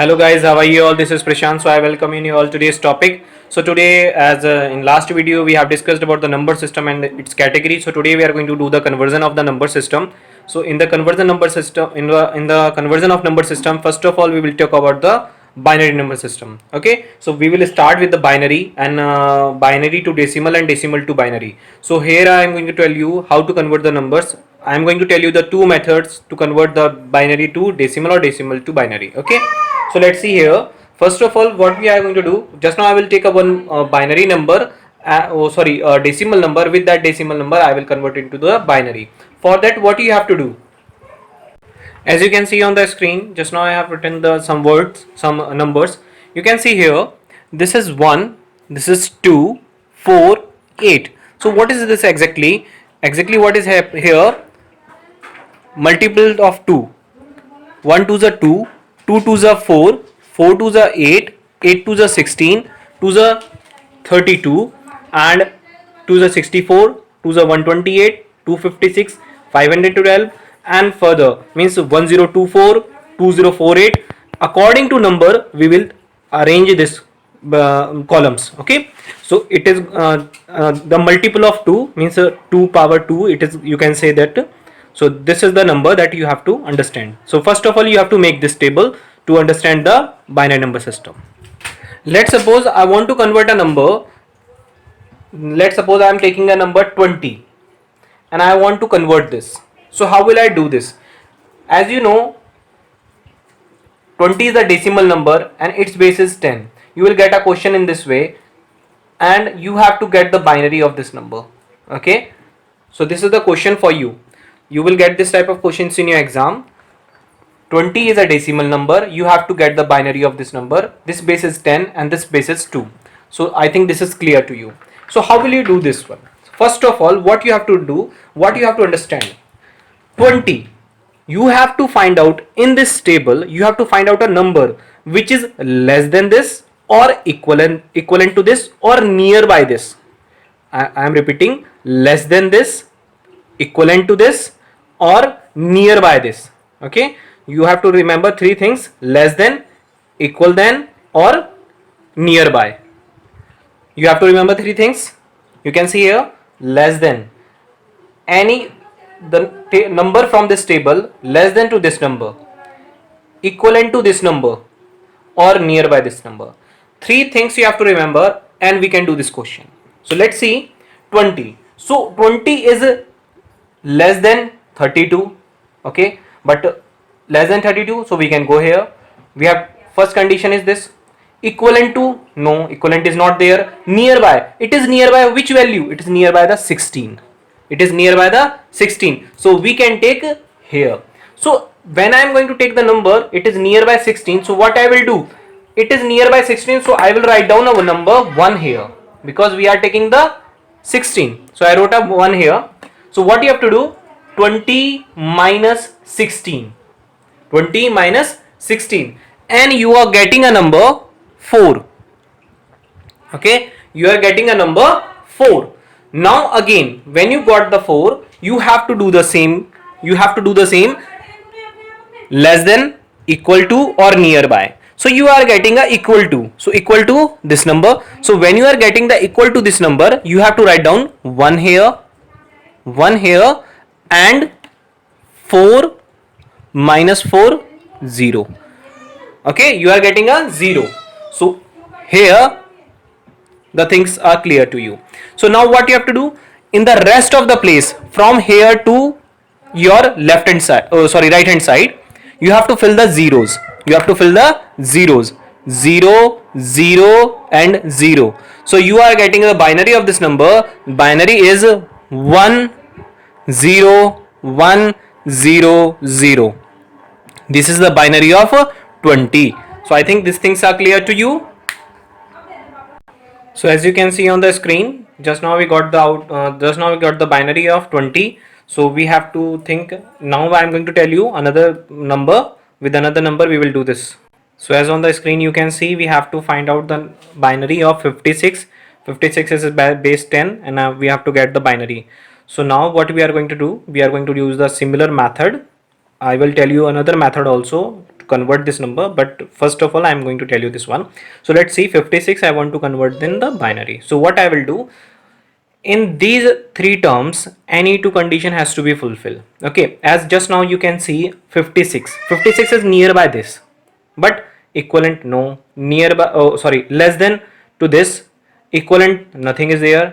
Hello guys, how are you all? This is Prashant. So I welcome you all today's topic. So today, as in last video, we have discussed about the number system and its category. So today we are going to do the conversion of the number system. So in the conversion number system, in the conversion of number system, first of all we will talk about the binary number system. Okay, so we will start with the binary and binary to decimal and decimal to binary. So here I am going to tell you how to convert the numbers. I am going to tell you the two methods to convert the binary to decimal or decimal to binary. Okay, so let's see here. First of all, what we are going to do, just now I will take a one binary number, decimal number. With that decimal number I will convert it into the binary. For that, what you have to do, as you can see on the screen, just now I have written the some words, some numbers. You can see here, this is 1, this is 2, 4, 8. So what is this exactly? Exactly what is here? Multiple of 2. 1 to the 2, 2 to the 4, 4 to the 8, 8 to the 16, to the 32, and to the 64, to the 128, 256, 512, and further means 1024, 2048. According to number, we will arrange this columns. Okay, so it is the multiple of 2 means 2 power 2. It is, you can say that. So this is the number that you have to understand. So first of all, you have to make this table to understand the binary number system. Let's suppose I want to convert a number. Let's suppose I am taking a number 20 and I want to convert this. So how will I do this? As you know, 20 is the decimal number and its base is 10. You will get a question in this way and you have to get the binary of this number. Okay, so this is the question for you. You will get this type of questions in your exam. 20 is a decimal number. You have to get the binary of this number. This base is 10 and this base is 2. So I think this is clear to you. So how will you do this one? First of all, what you have to do, what you have to understand, 20, you have to find out in this table, you have to find out a number which is less than this or equivalent to this or nearby this. I am repeating, less than this, equivalent to this, or nearby this. Okay, you have to remember three things: less than, equal than, or nearby. You have to remember three things. You can see here, less than, the number from this table less than to this number, equivalent to this number, or nearby this number. Three things you have to remember and we can do this question. So let's see 20. So 20 is less than 32. Okay, but less than 32, so we can go here. We have first condition is this. Equivalent to, no, equivalent is not there. Nearby, it is nearby which value? It is nearby the 16. It is nearby the 16, so we can take here. So when I am going to take the number, it is nearby 16. So what I will do, it is nearby 16, so I will write down a number 1 here because we are taking the 16. So I wrote a 1 here. So what you have to do, 20 minus 16, 20 minus 16, and you are getting a number 4. Okay, you are getting a number 4. Now again, when you got the 4, you have to do the same. You have to do the same, less than, equal to, or nearby. So you are getting a equal to. So equal to this number. So when you are getting the equal to this number, you have to write down 1 here, 1 here, and 4 minus 4, 0. Okay, you are getting a 0. So here the things are clear to you. So now what you have to do, in the rest of the place from here to your left hand side, right hand side, you have to fill the zeros. You have to fill the zeros, 0, 0, and 0. So you are getting the binary of this number. Binary is 1, 0, 1, 0, 0. This is the binary of 20. So I think these things are clear to you. So as you can see on the screen, just now we got the binary of 20. So we have to think. Now I am going to tell you another number. With another number we will do this. So as on the screen you can see, we have to find out the binary of 56. 56 is base 10 and we have to get the binary. So now what we are going to do, we are going to use the similar method. I will tell you another method also convert this number, but first of all I'm going to tell you this one. So let's see, 56 I want to convert in the binary. So what I will do, in these three terms any two condition has to be fulfilled. Okay, as just now you can see 56 is nearby this, but equivalent no, nearby, oh sorry, less than to this, equivalent nothing is there,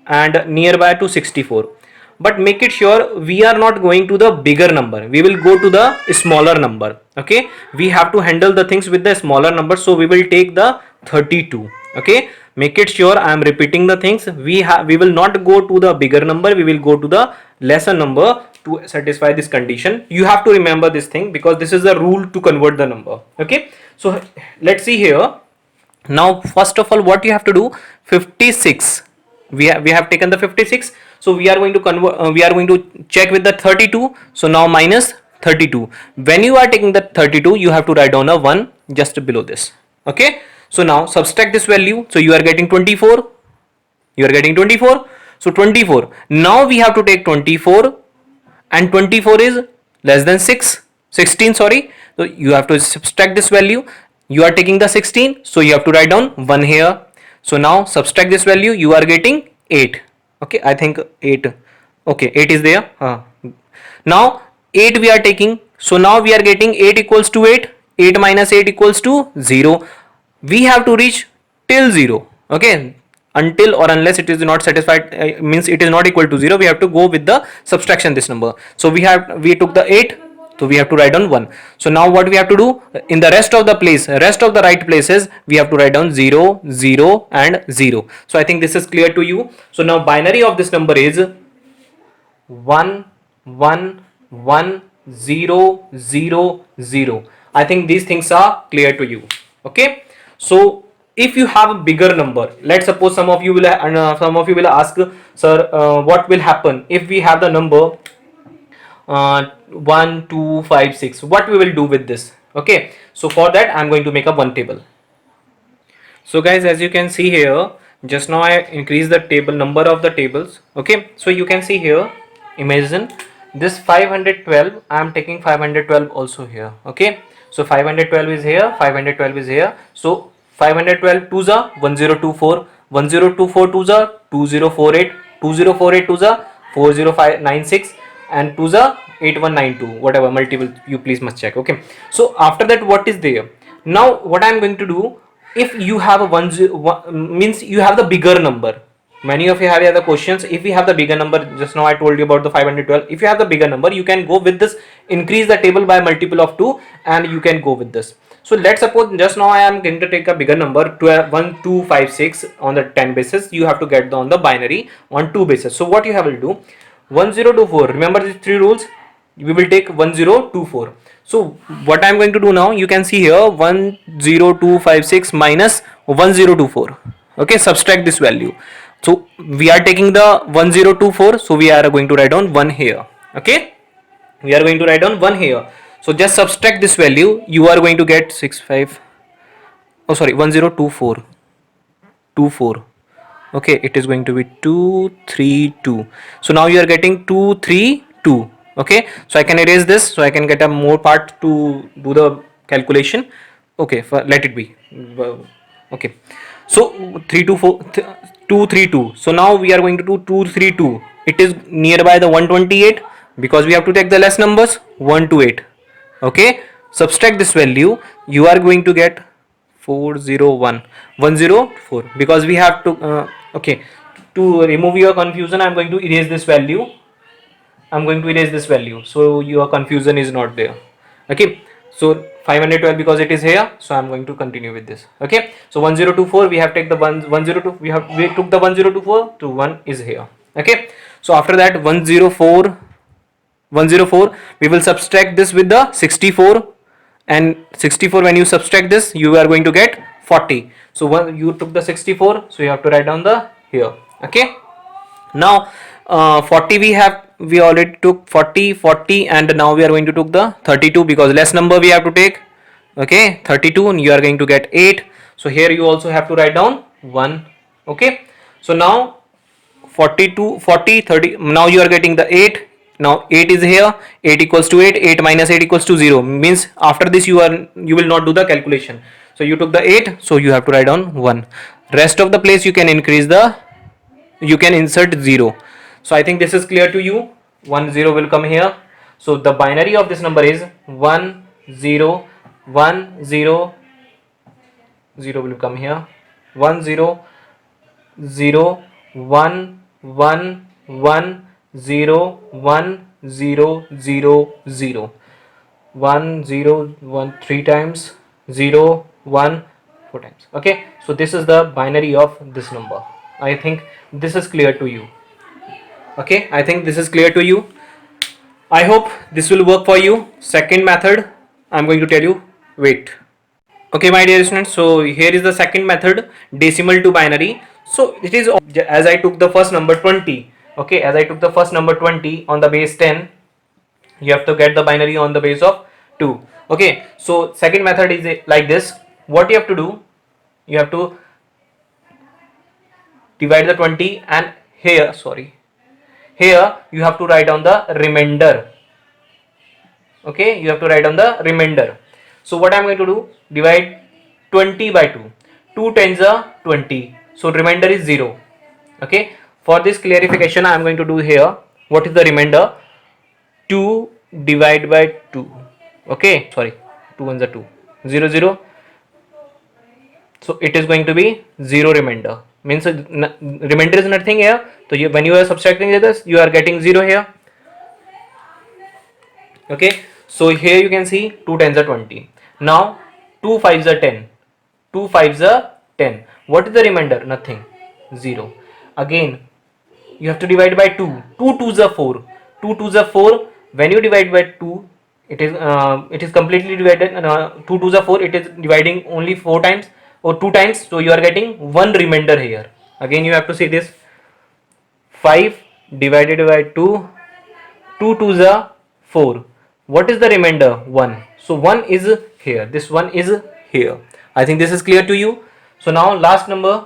and nearby to 64. But make it sure we are not going to the bigger number, we will go to the smaller number. Okay, we have to handle the things with the smaller number, so we will take the 32. Okay, make it sure I am repeating the things, we will not go to the bigger number, we will go to the lesser number to satisfy this condition. You have to remember this thing because this is the rule to convert the number. Okay, so let's see here. Now first of all what you have to do, 56, we have taken the 56, so we are going to convert, we are going to check with the 32. So now minus 32, when you are taking the 32 you have to write down a 1 just below this. Okay, so now subtract this value, so you are getting 24, you are getting 24. So 24, now we have to take 24, and 24 is less than 16, sorry, so you have to subtract this value, you are taking the 16, so you have to write down 1 here. So now subtract this value, you are getting 8. Okay, I think 8, okay, 8 is there. Now 8 we are taking, so now we are getting 8 equals to 8, 8 minus 8 equals to 0. We have to reach till 0. Okay, until or unless it is not satisfied, means it is not equal to 0, we have to go with the subtraction this number. So we took the 8, so we have to write down 1. So now what we have to do, in the rest of the right places we have to write down 0, 0 and 0. So I think this is clear to you. So now binary of this number is 1 1 1 0 0 0. I think these things are clear to you. Okay, so if you have a bigger number, let's suppose some of you will ask, sir, what will happen if we have the number 1 2 5 6, what we will do with this? Okay, so for that I'm going to make a one table. So guys, as you can see here, just now I increased the table number of the tables. Okay, so you can see here, imagine this 512, I am taking 512 also here. Okay, so 512 is here, 512 is here, so 512 2s are 1024, 1024 2s are 2048, 2048 2s are 40596, and 2s are 8192, whatever multiple you please must check. Okay, so after that what is there? Now what I am going to do, if you have a 1 means you have the bigger number, many of you have the questions, if we have the bigger number, just now I told you about the 512, if you have the bigger number you can go with this, increase the table by multiple of 2 and you can go with this. So let's suppose just now I am going to take a bigger number, 1 2 5 6 on the 10 basis, you have to get on the binary on 2 basis. So what you have to do, 1024, remember these three rules, we will take 1024. So what I am going to do now, you can see here 10256 minus 1024. Okay, subtract this value. So we are taking the 1024, so we are going to write down 1 here. Okay, we are going to write down 1 here. So just subtract this value, you are going to get 1024 24. Okay, it is going to be 232. So now you are getting 232. Okay, so I can erase this, so I can get a more part to do the calculation. Okay, let it be. Okay, so 232. So now we are going to do 232. It is nearby the 128 because we have to take the less numbers, 1 to 8. Okay, subtract this value, you are going to get 401 104, because we have to okay, to remove your confusion I'm going to erase this value, so your confusion is not there. Okay, so 512 because it is here, so I'm going to continue with this. Okay, so 1024 we have take the 102, we took the 1024 to 1 is here. Okay, so after that 104 we will subtract this with the 64, and 64 when you subtract this you are going to get 40. So you took the 64, so you have to write down the here. Okay, now 40 we already took 40, and now we are going to took the 32 because less number we have to take. Okay, 32 and you are going to get 8, so here you also have to write down 1. Okay, so now 40 30, now you are getting the 8, Now 8 is here, 8 equals to 8, 8 minus 8 equals to 0, means after this you will not do the calculation. So you took the 8, so you have to write down 1. Rest of the place you can increase the, you can insert 0. So I think this is clear to you. 1 0 will come here. So the binary of this number is 1 0 1 0 0 will come here. 1 0 0 1 1 1 0 1 0 0 0 1 0 1 3 times, 0 1 4 times. Okay, so this is the binary of this number. I think this is clear to you. Okay, I think this is clear to you. I hope this will work for you. Second method I'm going to tell you. Wait. Okay, my dear students, so here is the second method, decimal to binary. So it is, as I took the first number 20. Okay, as I took the first number 20 on the base 10, you have to get the binary on the base of 2. Okay, so second method is like this. What you have to do, you have to divide the 20, and here you have to write down the remainder. Okay, you have to write down the remainder. So what I'm going to do, divide 20 by 2. 2 tens are 20, so remainder is 0. Okay, for this clarification I'm going to do here, what is the remainder? 2 divided by 2. Okay, sorry, 2 ones are 2, 0 0. So it is going to be 0 remainder, means remainder is nothing here. So when you are subtracting this, you are getting 0 here. Okay, so here you can see 2 tens are 20. Now 2 fives are 10. 2 fives are 10. What is the remainder? Nothing. 0. Again, you have to divide by 2. 2 twos are 4. 2 twos are 4. When you divide by 2, it is completely divided. 2 twos are 4. It is dividing only 4 times or 2 times. So you are getting 1 remainder here. Again, you have to say this. 5 divided by 2. 2 twos are 4. What is the remainder? 1. So 1 is here. This 1 is here. I think this is clear to you. So now last number,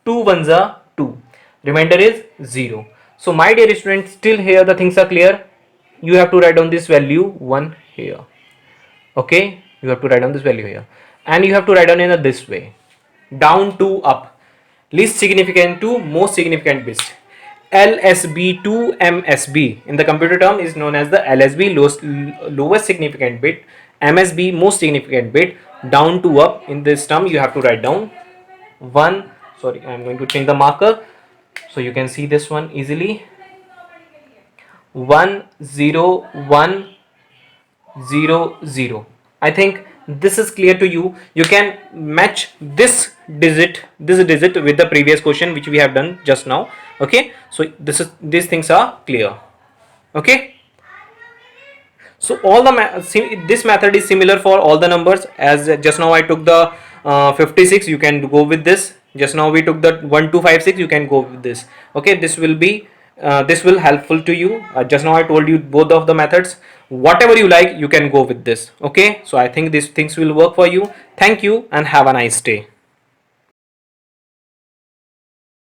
2 ones are 2. Remainder is 0. So my dear students, still here the things are clear. You have to write down this value 1 here. Okay, you have to write down this value here. And you have to write down in this way. Down to up. Least significant to most significant bits. LSB to MSB in the computer term is known as the LSB, lowest significant bit, MSB most significant bit. Down to up, in this term you have to write down 1. Sorry, I am going to change the marker so you can see this one easily. 1 0 1 0 0. I think this is clear to you. You can match this digit with the previous question which we have done just now. Okay, so these things are clear. Okay, so all the this method is similar for all the numbers. As just now I took the 56, you can go with this. Just now we took the 1256, you can go with this. Okay, this will be this will helpful to you. Just now I told you both of the methods. Whatever you like, you can go with this. Okay, so I think these things will work for you. Thank you and have a nice day.